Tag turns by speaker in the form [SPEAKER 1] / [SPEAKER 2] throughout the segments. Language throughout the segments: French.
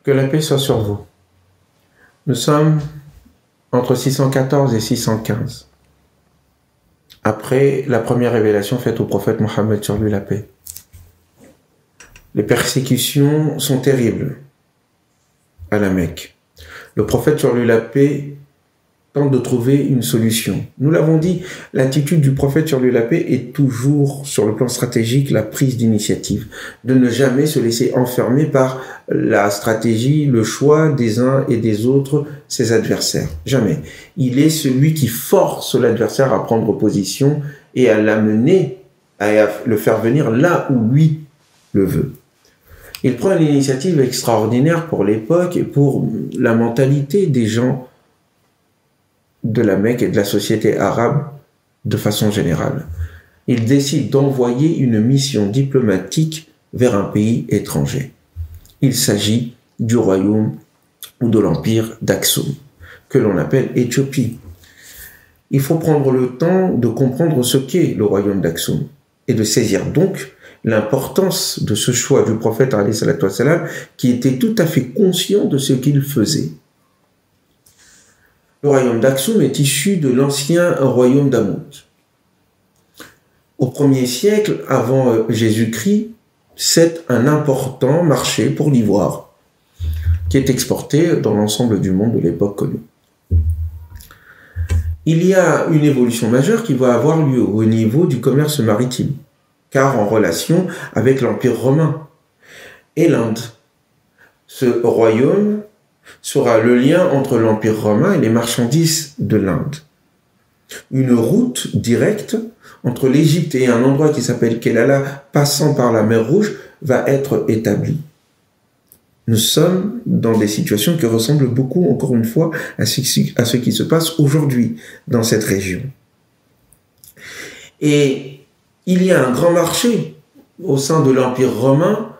[SPEAKER 1] Que la paix soit sur vous. Nous sommes entre 614 et 615. Après la première révélation faite au prophète Mohammed, sur lui la paix. Les persécutions sont terribles à la Mecque. Le prophète, sur lui la paix, tente de trouver une solution. Nous l'avons dit, l'attitude du prophète, sur lui la paix, est toujours, sur le plan stratégique, la prise d'initiative, de ne jamais se laisser enfermer par la stratégie, le choix des uns et des autres, ses adversaires. Jamais. Il est celui qui force l'adversaire à prendre position et à l'amener, à le faire venir là où lui le veut. Il prend une initiative extraordinaire pour l'époque et pour la mentalité des gens de la Mecque et de la société arabe de façon générale. Il décide d'envoyer une mission diplomatique vers un pays étranger. Il s'agit du royaume ou de l'empire d'Aksum, que l'on appelle Éthiopie. Il faut prendre le temps de comprendre ce qu'est le royaume d'Aksum et de saisir donc l'importance de ce choix du prophète alayhi salatu wassalam, qui était tout à fait conscient de ce qu'il faisait. Le royaume d'Aksum est issu de l'ancien royaume d'Amout. Au 1er siècle avant Jésus-Christ, c'est un important marché pour l'ivoire qui est exporté dans l'ensemble du monde de l'époque connue. Il y a une évolution majeure qui va avoir lieu au niveau du commerce maritime, car en relation avec l'Empire romain et l'Inde. Ce royaume sera le lien entre l'Empire romain et les marchandises de l'Inde. Une route directe entre l'Égypte et un endroit qui s'appelle Kellala, passant par la mer Rouge, va être établie. Nous sommes dans des situations qui ressemblent beaucoup, encore une fois, à ce qui se passe aujourd'hui dans cette région. Et il y a un grand marché au sein de l'Empire romain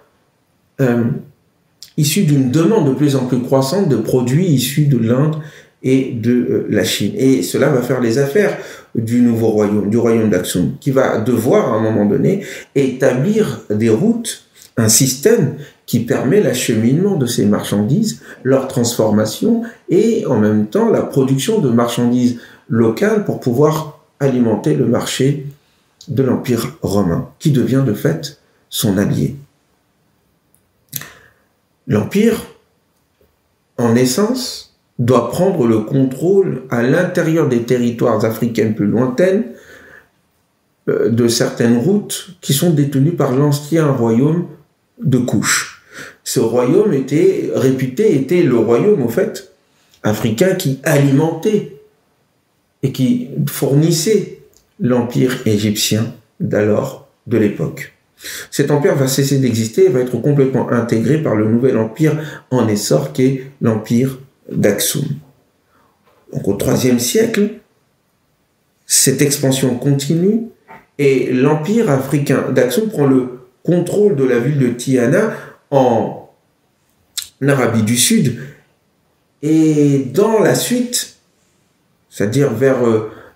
[SPEAKER 1] issu d'une demande de plus en plus croissante de produits issus de l'Inde et de la Chine. Et cela va faire les affaires du nouveau royaume, du royaume d'Aksum, qui va devoir, à un moment donné, établir des routes, un système qui permet l'acheminement de ces marchandises, leur transformation et en même temps la production de marchandises locales pour pouvoir alimenter le marché de l'Empire romain, qui devient de fait son allié. L'Empire, en essence, doit prendre le contrôle à l'intérieur des territoires africains plus lointains de certaines routes qui sont détenues par l'ancien royaume de Couche. Ce royaume était le royaume, au fait, africain qui alimentait et qui fournissait l'empire égyptien d'alors, de l'époque. Cet empire va cesser d'exister et va être complètement intégré par le nouvel empire en essor qu'est l'empire d'Aksum. Donc au IIIe siècle, cette expansion continue et l'empire africain d'Aksum prend le contrôle de la ville de Tiana en Arabie du Sud. Et dans la suite, c'est-à-dire vers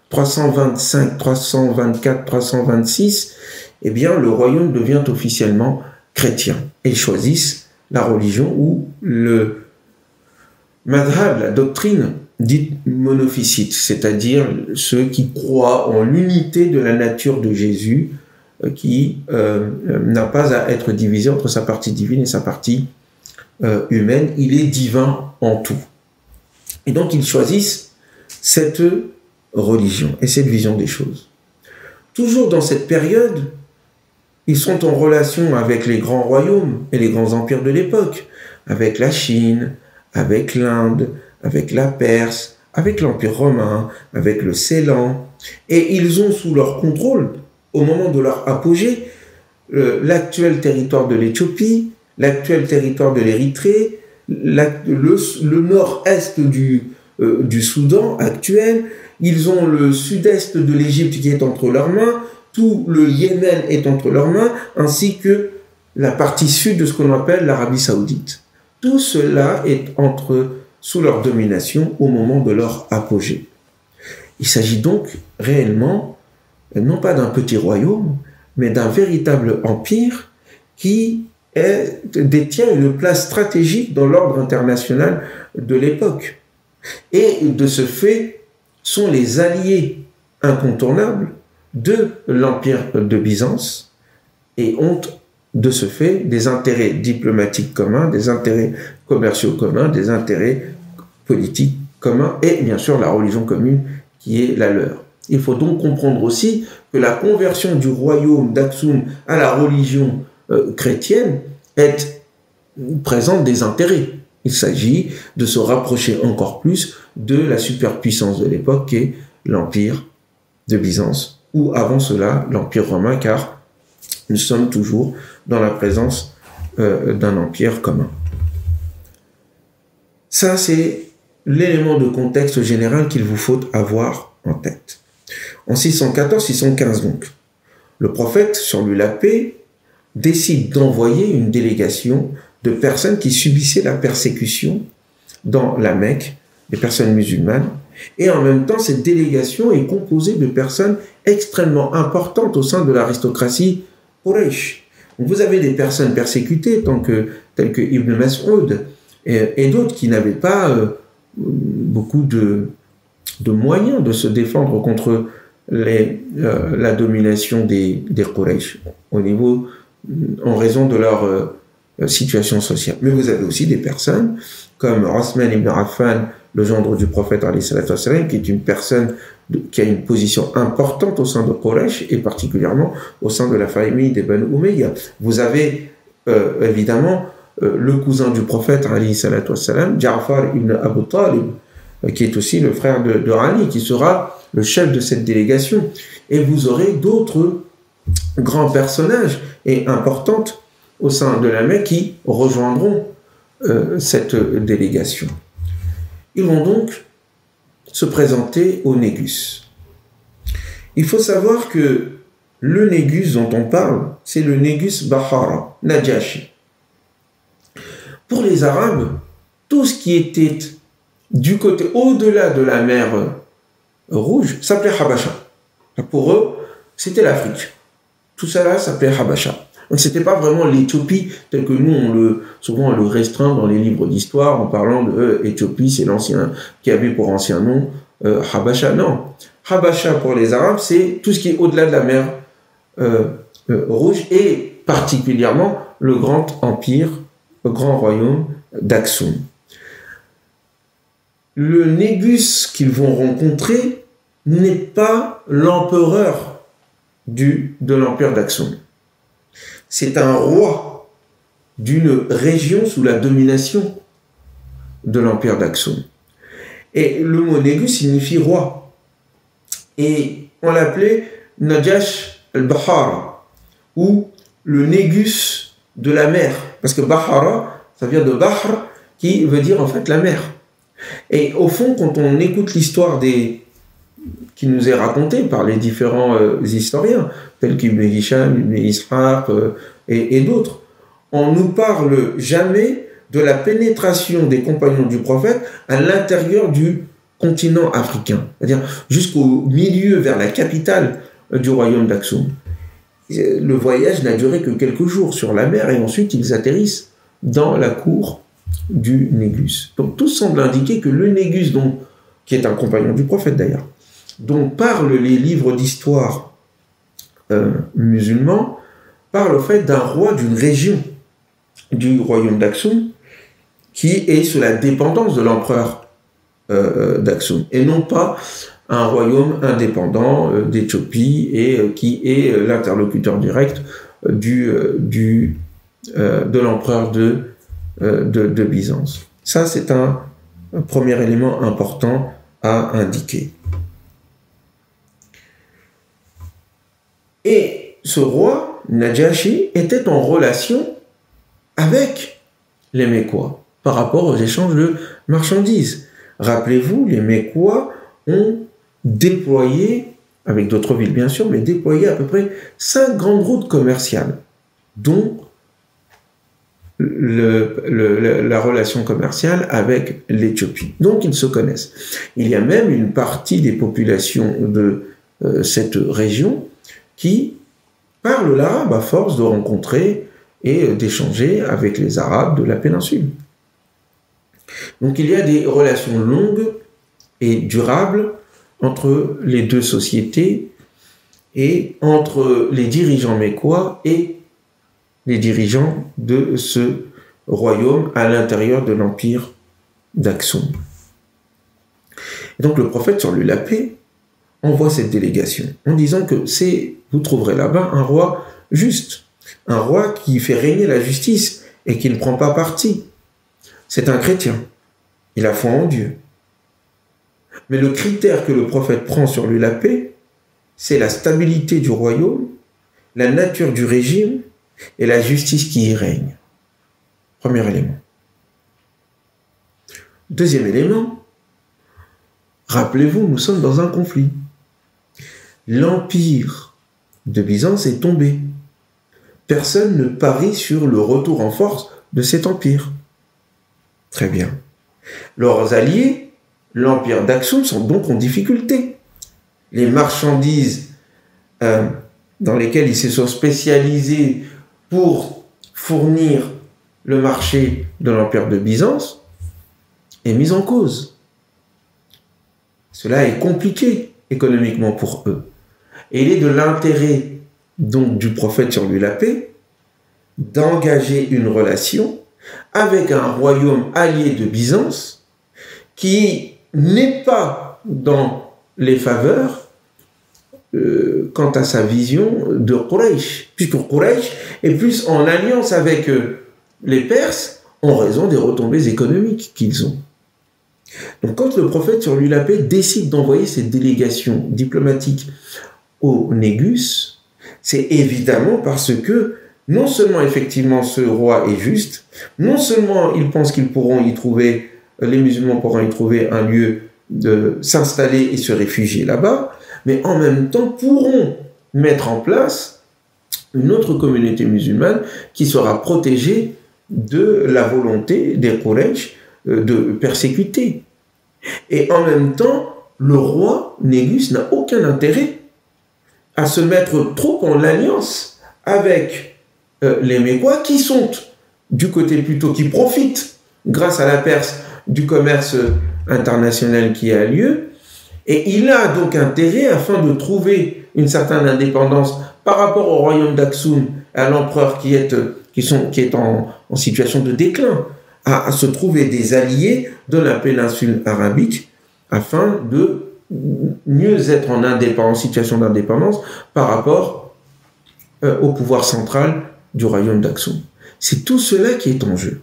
[SPEAKER 1] 325, 324, 326, eh bien, le royaume devient officiellement chrétien. Et ils choisissent la religion ou le madhab, la doctrine dite monophysite, c'est-à-dire ceux qui croient en l'unité de la nature de Jésus, qui n'a pas à être divisé entre sa partie divine et sa partie humaine. Il est divin en tout. Et donc, ils choisissent cette religion et cette vision des choses. Toujours dans cette période, ils sont en relation avec les grands royaumes et les grands empires de l'époque, avec la Chine, avec l'Inde, avec la Perse, avec l'Empire romain, avec le Ceylan. Et ils ont sous leur contrôle, au moment de leur apogée, l'actuel territoire de l'Éthiopie, l'actuel territoire de l'Érythrée, le nord-est du Soudan actuel. Ils ont le sud-est de l'Égypte qui est entre leurs mains, tout le Yémen est entre leurs mains, ainsi que la partie sud de ce qu'on appelle l'Arabie saoudite. Tout cela est sous leur domination au moment de leur apogée. Il s'agit donc réellement, non pas d'un petit royaume, mais d'un véritable empire qui détient une place stratégique dans l'ordre international de l'époque. Et de ce fait, sont les alliés incontournables de l'Empire de Byzance et ont de ce fait des intérêts diplomatiques communs, des intérêts commerciaux communs, des intérêts politiques communs et bien sûr la religion commune qui est la leur. Il faut donc comprendre aussi que la conversion du royaume d'Aksum à la religion chrétienne présente des intérêts. Il s'agit de se rapprocher encore plus de la superpuissance de l'époque qui est l'Empire de Byzance, ou avant cela l'Empire romain, car nous sommes toujours dans la présence d'un empire commun. Ça, c'est l'élément de contexte général qu'il vous faut avoir en tête. En 614-615 donc, le prophète, sur lui la paix, décide d'envoyer une délégation de personnes qui subissaient la persécution dans la Mecque, des personnes musulmanes, et en même temps, cette délégation est composée de personnes extrêmement importantes au sein de l'aristocratie Quraysh. Vous avez des personnes persécutées, telles que Ibn Mas'ud et d'autres qui n'avaient pas beaucoup de moyens de se défendre contre la domination des Quraysh en raison de leur situation sociale. Mais vous avez aussi des personnes comme Osman ibn Affan, le gendre du prophète qui est une personne qui a une position importante au sein de Quraysh et particulièrement au sein de la famille des Banu Umayya. Vous avez évidemment le cousin du prophète Ja'far ibn Abu Talib, qui est aussi le frère de Ali, qui sera le chef de cette délégation. Et vous aurez d'autres grands personnages et importantes au sein de la Mecque qui rejoindront cette délégation. Ils vont donc se présenter au Négus. Il faut savoir que le Négus dont on parle, c'est le Négus Bahara, Najashi. Pour les Arabes, tout ce qui était du côté au-delà de la mer Rouge s'appelait Habasha. Pour eux, c'était l'Afrique. Tout ça là s'appelait Habasha. Donc c'était pas vraiment l'Éthiopie tel que nous souvent on le restreint dans les livres d'histoire en parlant de Éthiopie, c'est l'ancien qui avait pour ancien nom Habasha. Non, Habasha pour les Arabes c'est tout ce qui est au-delà de la mer Rouge et particulièrement le grand empire, le grand royaume d'Aksum. Le Négus qu'ils vont rencontrer n'est pas l'empereur de l'empire d'Aksum. C'est un roi d'une région sous la domination de l'empire d'Aksum. Et le mot Négus signifie roi. Et on l'appelait Najash al-Bahara, ou le Négus de la mer. Parce que Bahara, ça vient de Bahr, qui veut dire en fait la mer. Et au fond, quand on écoute l'histoire qui nous est racontée par les différents historiens, tels qu'Ibn Hisham, Ibn Ishaq et d'autres, on ne nous parle jamais de la pénétration des compagnons du prophète à l'intérieur du continent africain, c'est-à-dire jusqu'au milieu vers la capitale du royaume d'Aksum. Le voyage n'a duré que quelques jours sur la mer et ensuite ils atterrissent dans la cour du Négus. Donc tout semble indiquer que le Négus, qui est un compagnon du prophète d'ailleurs, dont parlent les livres d'histoire musulmans, parle au fait d'un roi d'une région du royaume d'Aksum qui est sous la dépendance de l'empereur d'Aksum et non pas un royaume indépendant d'Éthiopie et qui est l'interlocuteur direct de l'empereur de Byzance. Ça, c'est un premier élément important à indiquer. Et ce roi, Najashi, était en relation avec les Mécois par rapport aux échanges de marchandises. Rappelez-vous, les Mécois ont déployé, avec d'autres villes bien sûr, mais déployé à peu près 5 grandes routes commerciales, dont la relation commerciale avec l'Éthiopie. Donc ils se connaissent. Il y a même une partie des populations de cette région qui parlent l'arabe à force de rencontrer et d'échanger avec les Arabes de la péninsule. Donc il y a des relations longues et durables entre les deux sociétés et entre les dirigeants mécois et les dirigeants de ce royaume à l'intérieur de l'empire d'Aksum. Et donc le prophète, sur lui la paix, envoie cette délégation en disant que vous trouverez là-bas un roi juste, un roi qui fait régner la justice et qui ne prend pas parti. C'est un chrétien, il a foi en Dieu. Mais le critère que le prophète prend sur lui la paix, c'est la stabilité du royaume, la nature du régime et la justice qui y règne. Premier élément. Deuxième élément, rappelez-vous, nous sommes dans un conflit. L'empire de Byzance est tombé. Personne ne parie sur le retour en force de cet empire. Très bien. Leurs alliés, l'empire d'Aksum, sont donc en difficulté. Les marchandises dans lesquelles ils se sont spécialisés pour fournir le marché de l'empire de Byzance est mis en cause. Cela est compliqué économiquement pour eux. Et il est de l'intérêt donc du prophète, sur lui la paix, d'engager une relation avec un royaume allié de Byzance qui n'est pas dans les faveurs quant à sa vision de Quraysh, puisque Quraysh est plus en alliance avec les Perses en raison des retombées économiques qu'ils ont. Donc quand le prophète, sur lui la paix, décide d'envoyer cette délégation diplomatique au Négus, c'est évidemment parce que non seulement effectivement ce roi est juste, non seulement ils pensent qu'ils pourront y trouver, les musulmans pourront y trouver un lieu de s'installer et se réfugier là-bas, mais en même temps pourront mettre en place une autre communauté musulmane qui sera protégée de la volonté des Quraysh de persécuter. Et en même temps, le roi Négus n'a aucun intérêt à se mettre trop en alliance avec les Mécois, qui sont du côté plutôt qui profitent, grâce à la Perse, du commerce international qui a lieu. Et il a donc intérêt, afin de trouver une certaine indépendance par rapport au royaume d'Aksum, à l'empereur qui est en situation de déclin, à se trouver des alliés de la péninsule arabique afin de mieux être en situation d'indépendance par rapport au pouvoir central du royaume d'Aksum. C'est tout cela qui est en jeu.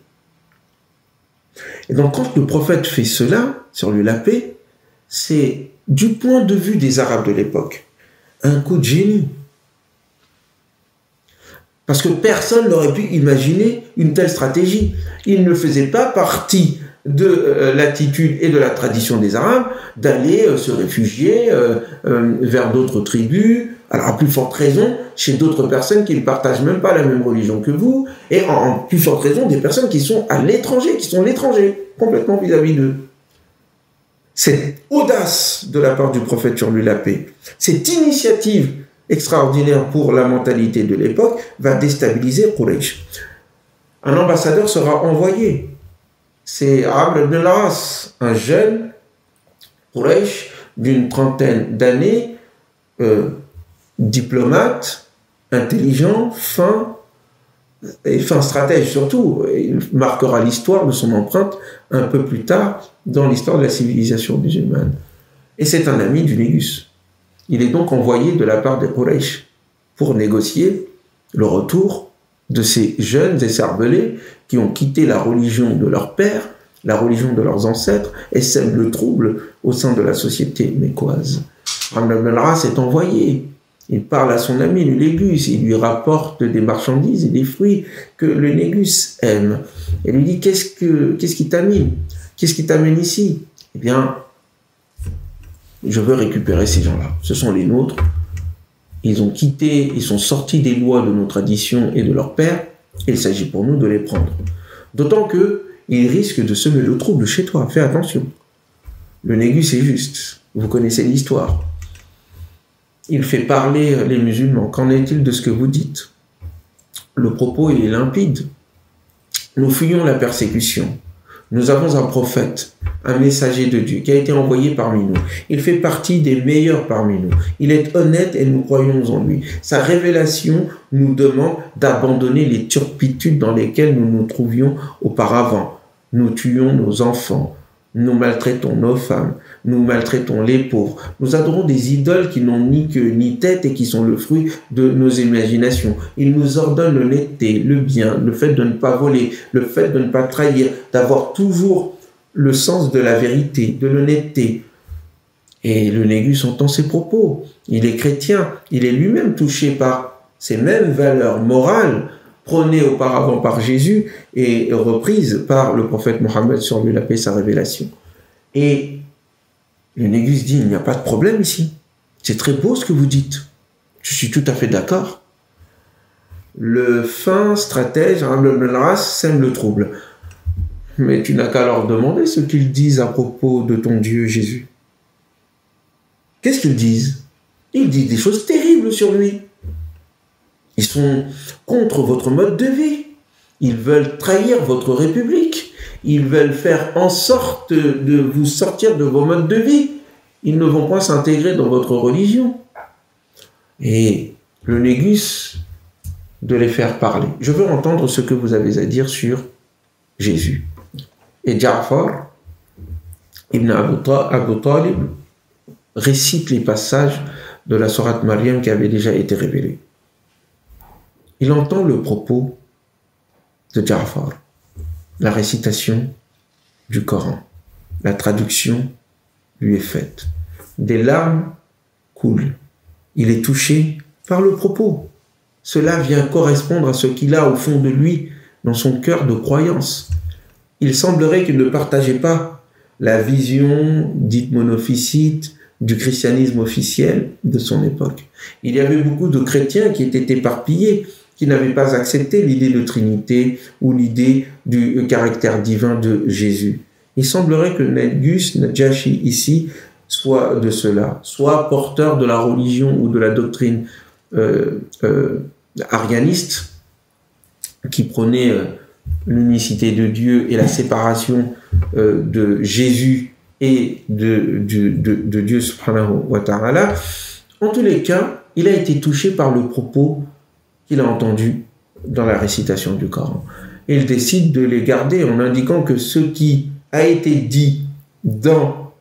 [SPEAKER 1] Et donc quand le prophète fait cela, sur lui la paix, c'est du point de vue des Arabes de l'époque un coup de génie. Parce que personne n'aurait pu imaginer une telle stratégie. Il ne faisait pas partie de l'attitude et de la tradition des Arabes d'aller se réfugier vers d'autres tribus, alors à plus forte raison chez d'autres personnes qui ne partagent même pas la même religion que vous, et en plus forte raison des personnes qui sont à l'étranger, qui sont l'étranger, complètement vis-à-vis d'eux. Cette audace de la part du prophète, sur lui la paix, cette initiative extraordinaire pour la mentalité de l'époque, va déstabiliser Quraysh. Un ambassadeur sera envoyé. C'est Amr ibn al-As, un jeune Quraysh d'une trentaine d'années, diplomate, intelligent, fin stratège surtout. Il marquera l'histoire de son empreinte un peu plus tard dans l'histoire de la civilisation musulmane. Et c'est un ami du Négus. Il est donc envoyé de la part des Quraysh pour négocier le retour de ces jeunes écervelés qui ont quitté la religion de leur père, la religion de leurs ancêtres, et sèment le trouble au sein de la société mécoise. Amr ibn al-As est envoyé. Il parle à son ami le Négus, il lui rapporte des marchandises et des fruits que le Négus aime. Et lui dit, qu'est-ce qui t'amène? Qu'est-ce qui t'amène ici? Eh bien, je veux récupérer ces gens-là. Ce sont les nôtres. Ils ont quitté, ils sont sortis des lois de nos traditions et de leur père, et il s'agit pour nous de les prendre. D'autant qu'ils risquent de semer le trouble chez toi. Fais attention. Le Négus est juste. Vous connaissez l'histoire. Il fait parler les musulmans. Qu'en est-il de ce que vous dites? le propos est limpide. Nous fuyons la persécution. Nous avons un prophète, un messager de Dieu qui a été envoyé parmi nous. Il fait partie des meilleurs parmi nous. Il est honnête et nous croyons en lui. Sa révélation nous demande d'abandonner les turpitudes dans lesquelles nous nous trouvions auparavant. Nous tuons nos enfants, nous maltraitons nos femmes, nous maltraitons les pauvres. Nous adorons des idoles qui n'ont ni queue ni tête et qui sont le fruit de nos imaginations. Il nous ordonne l'honnêteté, le bien, le fait de ne pas voler, le fait de ne pas trahir, d'avoir toujours le sens de la vérité, de l'honnêteté. Et le Négus entend ses propos. Il est chrétien, il est lui-même touché par ces mêmes valeurs morales prônées auparavant par Jésus et reprises par le prophète Mohammed, sur lui la paix, sa révélation. Et le Négus dit, il n'y a pas de problème ici. C'est très beau ce que vous dites. Je suis tout à fait d'accord. Le fin stratège, Amr ibn al-As, sème le trouble. Mais tu n'as qu'à leur demander ce qu'ils disent à propos de ton Dieu Jésus. Qu'est-ce qu'ils disent? Ils disent des choses terribles sur lui. Ils sont contre votre mode de vie. Ils veulent trahir votre république. Ils veulent faire en sorte de vous sortir de vos modes de vie. Ils ne vont pas s'intégrer dans votre religion. Et le Négus de les faire parler. Je veux entendre ce que vous avez à dire sur Jésus. Et Ja'far ibn Abu Talib récite les passages de la sourate Maryam qui avait déjà été révélée. Il entend le propos de Ja'far, la récitation du Coran, la traduction lui est faite. Des larmes coulent. Il est touché par le propos. Cela vient correspondre à ce qu'il a au fond de lui, dans son cœur de croyance. Il semblerait qu'il ne partageait pas la vision dite monophysite du christianisme officiel de son époque. Il y avait beaucoup de chrétiens qui étaient éparpillés, qui n'avaient pas accepté l'idée de Trinité ou l'idée du caractère divin de Jésus. Il semblerait que Négus Najashi ici soit de cela, soit porteur de la religion ou de la doctrine arianiste qui prônait l'unicité de Dieu et la séparation de Jésus et de Dieu subhanahu wa ta'ala. En tous les cas, il a été touché par le propos qu'il a entendu dans la récitation du Coran. Et il décide de les garder en indiquant que ce qui a été dit dans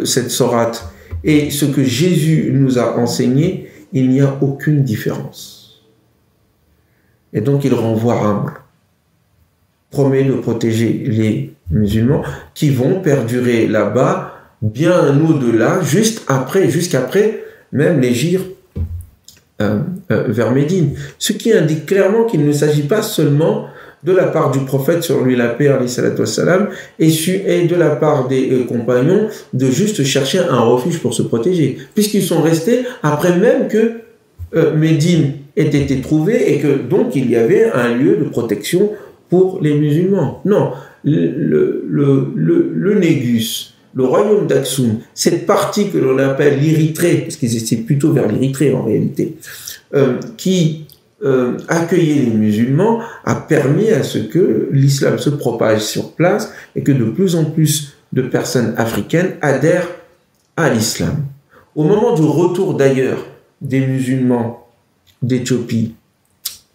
[SPEAKER 1] cette sourate et ce que Jésus nous a enseigné, il n'y a aucune différence. Et donc il renvoie Amr, promet de protéger les musulmans qui vont perdurer là-bas bien au-delà, jusqu'après même les gires vers Médine. Ce qui indique clairement qu'il ne s'agit pas seulement de la part du prophète sur lui la paix alayhi salatu wassalam, et de la part des compagnons de juste chercher un refuge pour se protéger, puisqu'ils sont restés après même que Médine ait été trouvée et que donc il y avait un lieu de protection pour les musulmans. Non, le Négus, le royaume d'Aksum, cette partie que l'on appelle l'Érythrée, parce qu'ils étaient plutôt vers l'Érythrée en réalité, qui accueillir les musulmans a permis à ce que l'islam se propage sur place et que de plus en plus de personnes africaines adhèrent à l'islam. Au moment du retour d'ailleurs des musulmans d'Éthiopie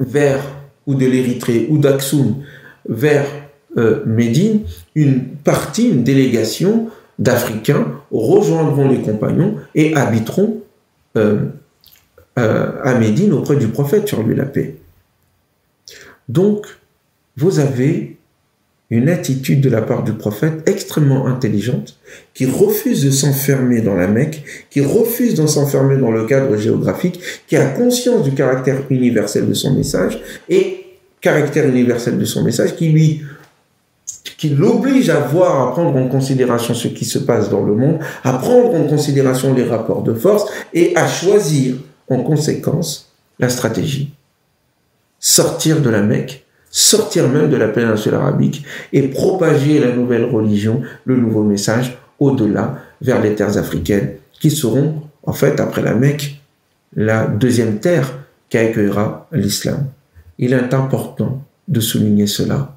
[SPEAKER 1] ou de l'Érythrée ou d'Aksum vers Médine, une délégation d'Africains rejoindront les compagnons et habiteront à Médine auprès du prophète sur lui la paix. Donc, vous avez une attitude de la part du prophète extrêmement intelligente qui refuse de s'enfermer dans la Mecque, qui refuse de s'enfermer dans le cadre géographique, qui a conscience du caractère universel de son message et caractère universel de son message qui l'oblige à prendre en considération ce qui se passe dans le monde, à prendre en considération les rapports de force et à choisir en conséquence la stratégie. Sortir de la Mecque, sortir même de la péninsule arabique et propager la nouvelle religion, le nouveau message au-delà vers les terres africaines qui seront en fait après la Mecque la deuxième terre qui accueillera l'islam. Il est important de souligner cela.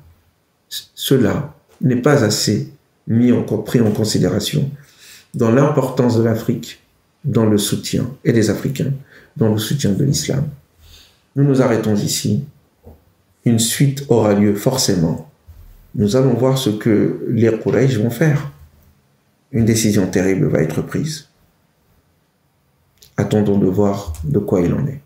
[SPEAKER 1] Cela n'est pas assez pris en considération dans l'importance de l'Afrique, dans le soutien, et des Africains, dans le soutien de l'islam. Nous nous arrêtons ici. Une suite aura lieu forcément. Nous allons voir ce que les Quraysh vont faire. Une décision terrible va être prise. Attendons de voir de quoi il en est.